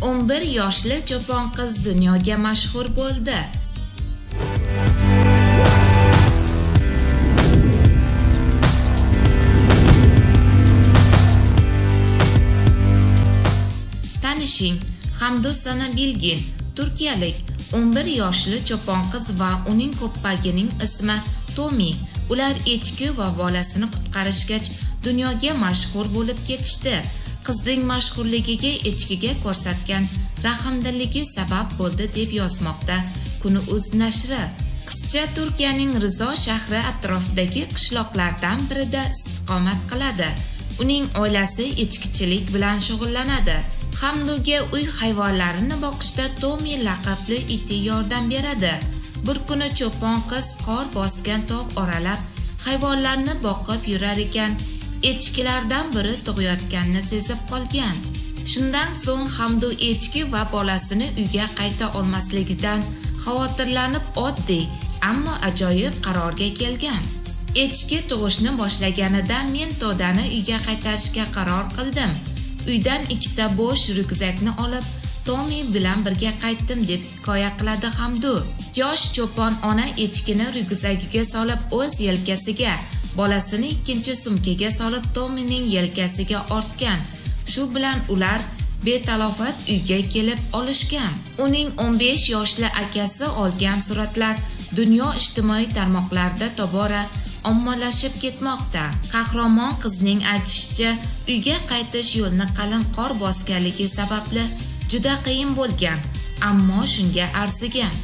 11 yoshli cho'pon qiz dunyoga mashhur bo'ldi. Tanishing, Hamdu Sanabilgin, turkiyalik 11 yoshli cho'pon qiz va uning ko'ppagining ismi Tomi. Ular echki va bolasini qutqarishgach dunyoga mashhur bo'lib ketishdi. Qizning mashhurligiga echkiga ko'rsatgan rahmdilligi sabab bo'ldi deb yozmoqda Kun.uz nashri. Qizcha Turkiyaning Rizo shahri atrofidagi qishloqlardan birida istiqomat qiladi. Uning oilasi echkichilik bilan shug'ullanadi. Hamduga uy hayvonlarini boqishda Tomi laqabli iti yordam beradi. Bir kuni cho'pon qiz qor bosgan tog' oralab hayvonlarni boqib yurar ekan, echkilardan biri tug'ayotganini sezib qolgan. Shundan so'ng Hamdu echki va bolasini uyga qayta olmasligidan xavotirlanib oddiy, ammo ajoyib qarorga kelgan. Echki tug'ishni boshlaganida men todani uyga qaytarishga qaror qildim. Uydan 2ta bo'sh ryukzakni olib Tomi bilan birga qaytdim deb hikoya qiladi Hamdu. Yosh cho'pon ona echkini ryukzagiga solib o'z yelkasiga, bolasini ikkinchi sumkaga solib Tomining yelkasiga ortgan. Shu bilan ular betalofat uyga kelib olishgan. Uning 15 yoshli akasi olgan suratlar dunyo ijtimoiy tarmoqlarida tobora ommalashib ketmoqda. Qahramon qizning aytishicha, uyga qaytish yo'lni qalin qor bosganligi sababli juda qiyin bo'lgan, ammo shunga arzigan.